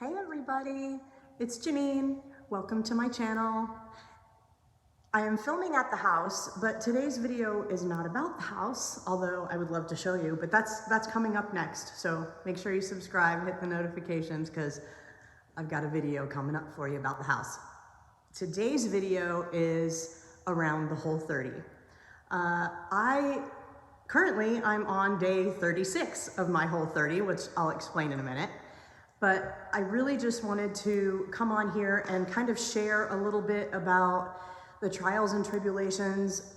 Hey everybody, it's Janine. Welcome to my channel. I am filming at the house, but today's video is not about the house, although I would love to show you, but that's coming up next. So make sure you subscribe, hit the notifications, because I've got a video coming up for you about the house. Today's video is around the Whole30. Currently I'm on day 36 of my Whole30, which I'll explain in a minute. But I really just wanted to come on here and kind of share a little bit about the trials and tribulations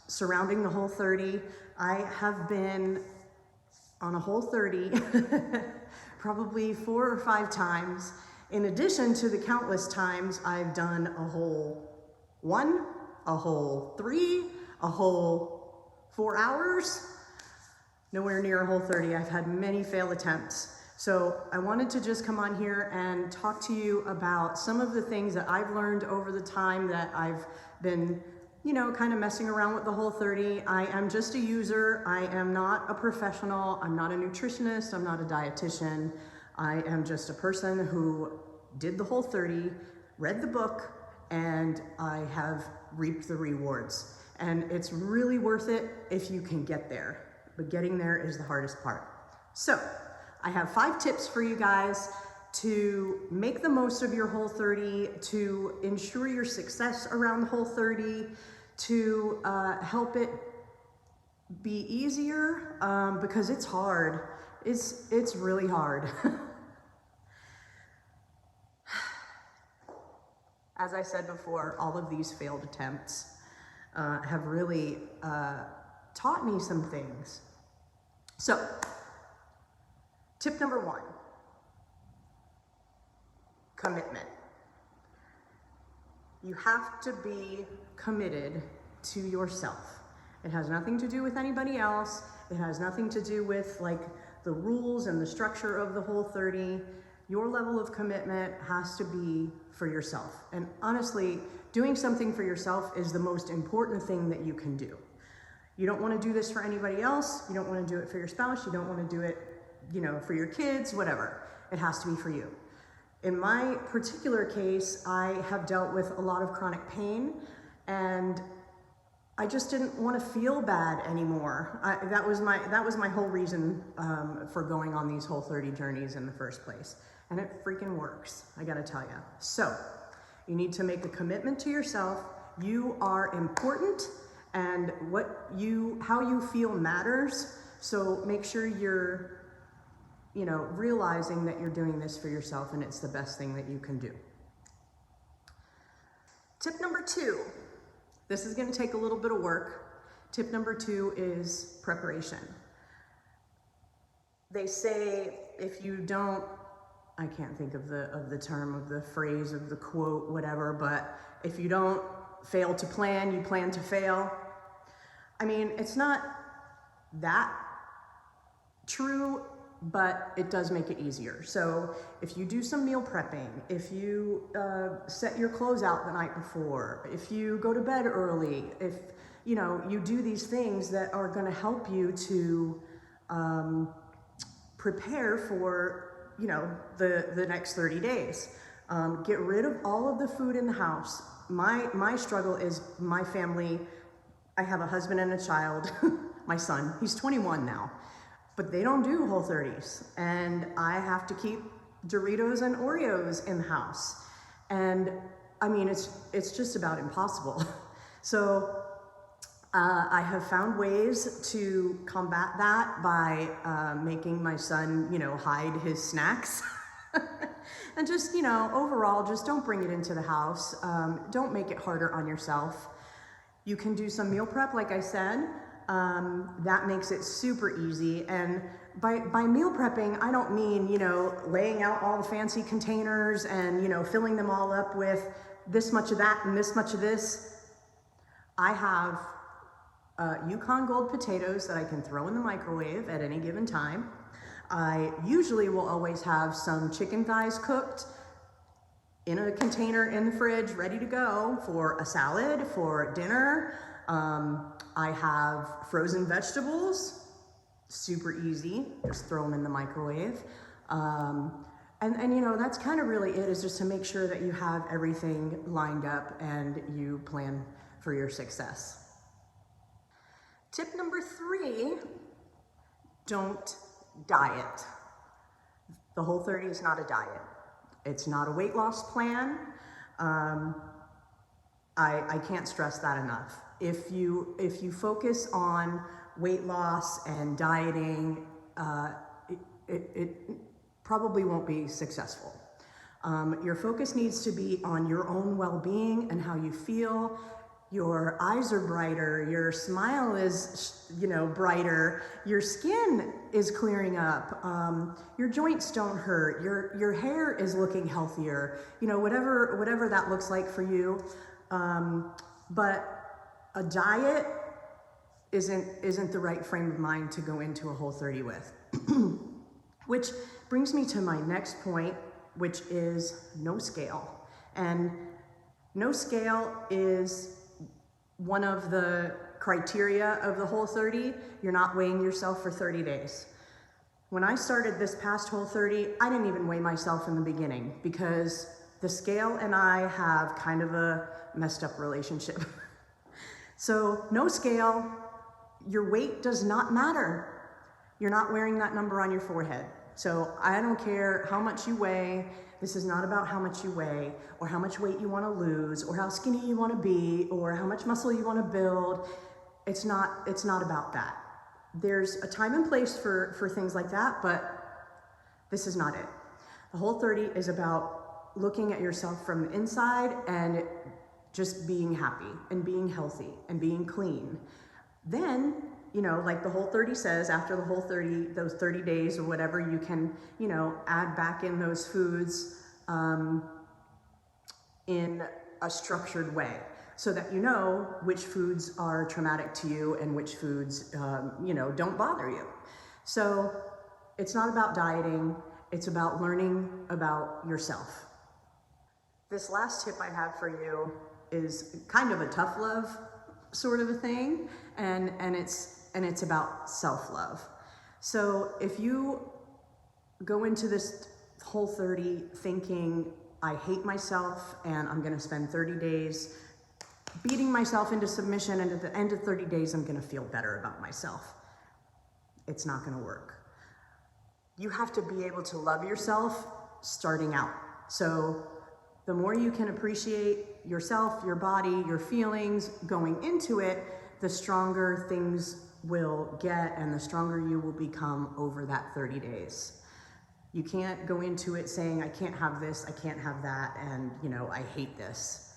surrounding the Whole30. I have been on a Whole30 probably 4 or 5 times, in addition to the countless times I've done a Whole1, a Whole3, a Whole 4 hours. Nowhere near a Whole30. I've had many failed attempts. So I wanted to just come on here and talk to you about some of the things that I've learned over the time that I've been, kind of messing around with the Whole30. I am just a user. I am not a professional. I'm not a nutritionist. I'm not a dietitian. I am just a person who did the Whole30, read the book, and I have reaped the rewards. And it's really worth it if you can get there. But getting there is the hardest part. So I have 5 tips for you guys to make the most of your Whole30, to ensure your success around the Whole30, to help it be easier, because it's hard. It's really hard. As I said before, all of these failed attempts have really taught me some things. So, tip number 1, commitment. You have to be committed to yourself. It has nothing to do with anybody else. It has nothing to do with the rules and the structure of the Whole30. Your level of commitment has to be for yourself. And honestly, doing something for yourself is the most important thing that you can do. You don't want to do this for anybody else. You don't want to do it for your spouse. You don't want to do it for your kids, whatever. It has to be for you. In my particular case, I have dealt with a lot of chronic pain, and I just didn't want to feel bad anymore. That was my whole reason for going on these Whole30 journeys in the first place. And it freaking works, I gotta tell you. So, you need to make a commitment to yourself. You are important, and how you feel matters. So make sure you're realizing that you're doing this for yourself and it's the best thing that you can do. Tip number 2, this is gonna take a little bit of work. Tip number 2 is preparation. They say if you don't, I can't think of the term, of the phrase, of the quote, whatever, but if you don't fail to plan, you plan to fail. I mean, it's not that true, but it does make it easier. So if you do some meal prepping, if you set your clothes out the night before, if you go to bed early, if you do these things that are going to help you to prepare for the next 30 days. Get rid of all of the food in the house. My struggle is my family. I have a husband and a child. My son, he's 21 now. But they don't do Whole30s, and I have to keep Doritos and Oreos in the house. And I mean, it's just about impossible. So I have found ways to combat that by making my son, hide his snacks. And just, overall, just don't bring it into the house. Don't make it harder on yourself. You can do some meal prep, like I said. That makes it super easy. And by meal prepping, I don't mean, laying out all the fancy containers and, filling them all up with this much of that and this much of this. I have Yukon Gold potatoes that I can throw in the microwave at any given time. I usually will always have some chicken thighs cooked in a container in the fridge, ready to go for a salad, for dinner. I have frozen vegetables, super easy, just throw them in the microwave. And you know, that's kind of really it, is just to make sure that you have everything lined up and you plan for your success. Tip number 3, don't diet. The Whole30 is not a diet. It's not a weight loss plan. I can't stress that enough. If you focus on weight loss and dieting, it probably won't be successful. Your focus needs to be on your own well-being and how you feel. Your eyes are brighter, your smile is, brighter, your skin is clearing up, your joints don't hurt, your hair is looking healthier, whatever that looks like for you. But a diet isn't the right frame of mind to go into a Whole30 with. Which brings me to my next point, which is no scale. And no scale is one of the criteria of the Whole30. You're not weighing yourself for 30 days. When I started this past Whole30, I didn't even weigh myself in the beginning because the scale and I have kind of a messed up relationship. So no scale, your weight does not matter. You're not wearing that number on your forehead. So I don't care how much you weigh. This is not about how much you weigh or how much weight you want to lose or how skinny you want to be or how much muscle you want to build. It's not about that. There's a time and place for things like that, but this is not it. The Whole30 is about looking at yourself from the inside and just being happy and being healthy and being clean. Then, like the Whole30 says, after the Whole30, those 30 days or whatever, you can, add back in those foods in a structured way so that you know which foods are traumatic to you and which foods, don't bother you. So it's not about dieting, it's about learning about yourself. This last tip I have for you is kind of a tough love sort of a thing, and it's about self-love. So if you go into this Whole30 thinking, I hate myself and I'm gonna spend 30 days beating myself into submission, and at the end of 30 days I'm gonna feel better about myself, it's not gonna work. You have to be able to love yourself starting out. So the more you can appreciate yourself, your body, your feelings going into it, the stronger things will get and the stronger you will become over that 30 days. You can't go into it saying, I can't have this, I can't have that, and I hate this.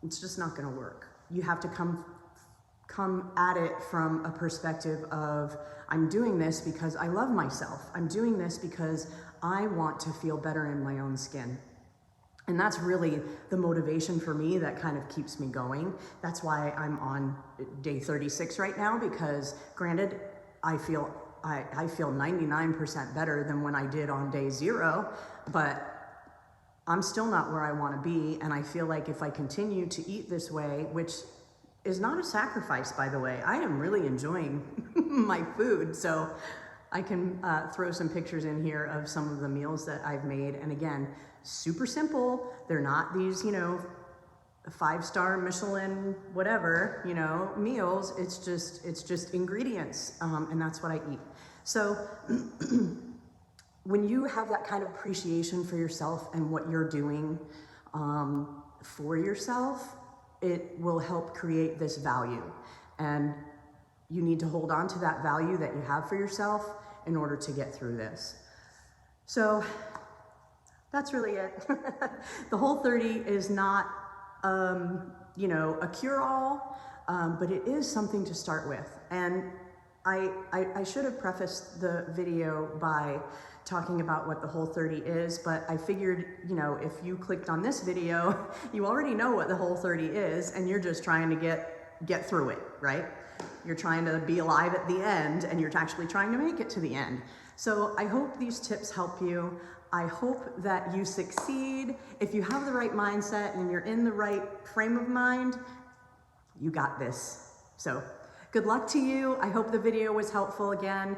It's just not gonna work. You have to come at it from a perspective of, I'm doing this because I love myself. I'm doing this because I want to feel better in my own skin. And that's really the motivation for me that kind of keeps me going. That's why I'm on day 36 right now, because granted, I feel 99% better than when I did on day 0, but I'm still not where I want to be. And I feel like if I continue to eat this way, which is not a sacrifice, by the way, I am really enjoying my food. So I can throw some pictures in here of some of the meals that I've made. And again, super simple. They're not these, 5-star Michelin, whatever, meals. It's just ingredients. And that's what I eat. So when you have that kind of appreciation for yourself and what you're doing for yourself, it will help create this value. And you need to hold on to that value that you have for yourself in order to get through this. So that's really it. The Whole30 is not, a cure-all, but it is something to start with. And I should have prefaced the video by talking about what the Whole30 is, but I figured, if you clicked on this video, you already know what the Whole30 is, and you're just trying to get through it, right? You're trying to be alive at the end, and you're actually trying to make it to the end. So I hope these tips help you. I hope that you succeed. If you have the right mindset and you're in the right frame of mind, you got this. So good luck to you. I hope the video was helpful again.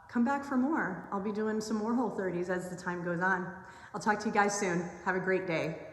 come back for more. I'll be doing some more Whole 30s as the time goes on. I'll talk to you guys soon. Have a great day.